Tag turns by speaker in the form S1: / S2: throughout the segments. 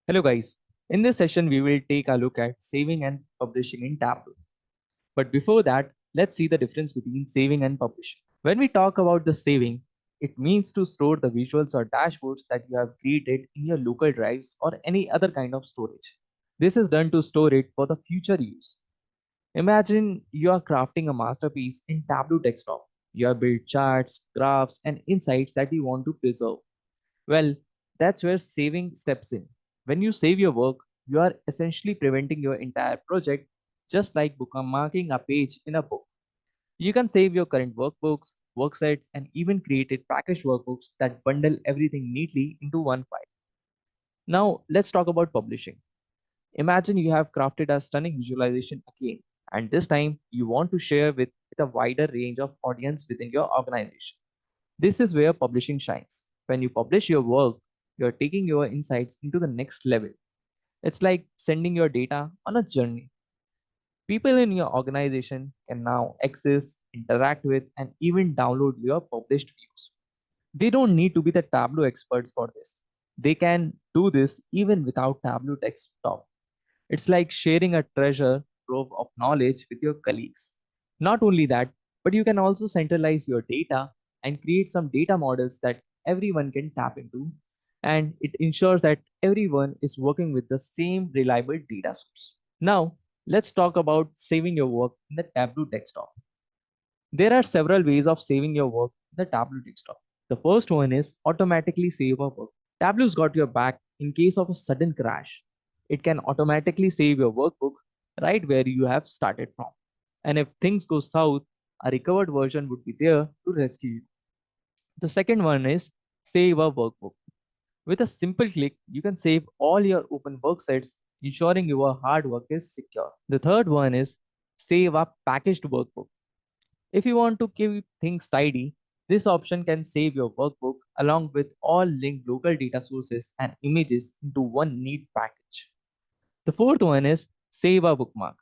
S1: Hello guys, in this session we will take a look at saving and publishing in Tableau. But before that, let's see the difference between saving and publishing. When we talk about the saving, it means to store the visuals or dashboards that you have created in your local drives or any other kind of storage. This is done to store it for the future use. Imagine you are crafting a masterpiece in Tableau Desktop. You have built charts, graphs, and insights that you want to preserve. Well, that's where saving steps in. When you save your work, you are essentially preventing your entire project, just like bookmarking a page in a book. You can save your current workbooks, worksets, and even created packaged workbooks that bundle everything neatly into one file. Now, let's talk about publishing. Imagine you have crafted a stunning visualization again, and this time you want to share with a wider range of audience within your organization. This is where publishing shines. When you publish your work, you're taking your insights into the next level. It's like sending your data on a journey. People in your organization can now access, interact with, and even download your published views. They don't need to be the Tableau experts for this. They can do this even without Tableau Desktop. It's like sharing a treasure trove of knowledge with your colleagues. Not only that, but you can also centralize your data and create some data models that everyone can tap into. And it ensures that everyone is working with the same reliable data source. Now, let's talk about saving your work in the Tableau desktop. There are several ways of saving your work in the Tableau desktop. The first one is automatically save a work. Tableau's got your back in case of a sudden crash. It can automatically save your workbook right where you have started from. And if things go south, a recovered version would be there to rescue you. The second one is save a workbook. With a simple click, you can save all your open worksets, ensuring your hard work is secure. The third one is save a packaged workbook. If you want to keep things tidy, this option can save your workbook along with all linked local data sources and images into one neat package. The fourth one is save a bookmark.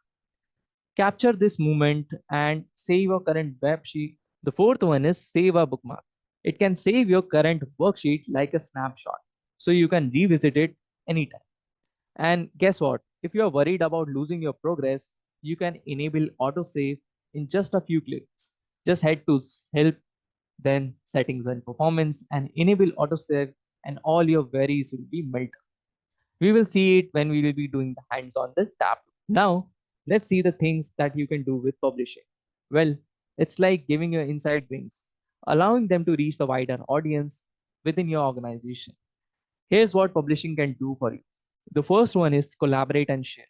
S1: Capture this moment and save your current web sheet. The fourth one is save a bookmark. It can save your current worksheet like a snapshot, so you can revisit it anytime. And guess what? If you are worried about losing your progress, you can enable autosave in just a few clicks. Just head to help, then settings and performance, and enable autosave, and all your worries will be melted. We will see it when we will be doing the hands on the tab. Now, let's see the things that you can do with publishing. Well, it's like giving your inside wings, allowing them to reach the wider audience within your organization. Here's what publishing can do for you. The first one is collaborate and share.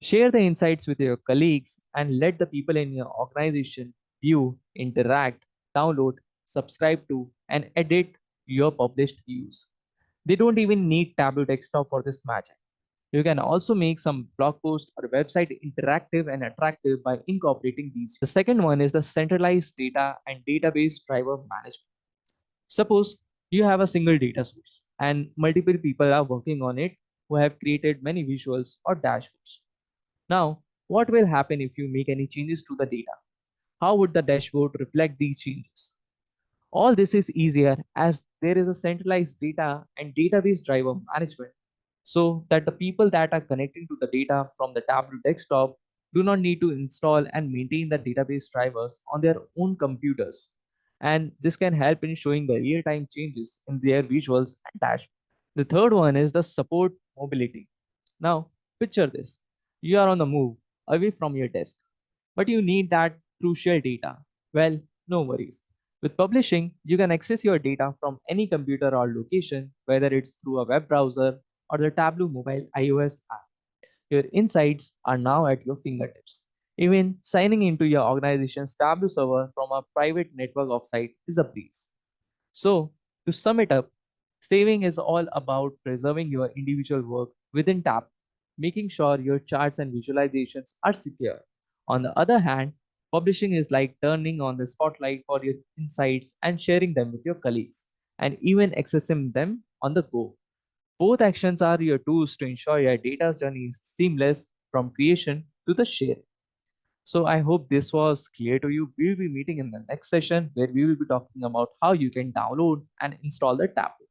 S1: Share the insights with your colleagues and let the people in your organization view, interact, download, subscribe to, and edit your published views. They don't even need Tableau Desktop for this magic. You can also make some blog post or website interactive and attractive by incorporating these. The second one is the centralized data and database driver management. Suppose you have a single data source and multiple people are working on it who have created many visuals or dashboards. Now, what will happen if you make any changes to the data? How would the dashboard reflect these changes? All this is easier as there is a centralized data and database driver management so that the people that are connecting to the data from the Tableau desktop do not need to install and maintain the database drivers on their own computers. And this can help in showing the real-time changes in their visuals and dashboard. The third one is the support mobility. Now, picture this. You are on the move away from your desk, but you need that crucial data. Well, no worries. With publishing, you can access your data from any computer or location, whether it's through a web browser or the Tableau mobile iOS app. Your insights are now at your fingertips. Even signing into your organization's Tableau server from a private network offsite is a breeze. So, to sum it up, saving is all about preserving your individual work within Tab, making sure your charts and visualizations are secure. On the other hand, publishing is like turning on the spotlight for your insights and sharing them with your colleagues, and even accessing them on the go. Both actions are your tools to ensure your data's journey is seamless from creation to the sharing. So I hope this was clear to you. We will be meeting in the next session where we will be talking about how you can download and install the tablet.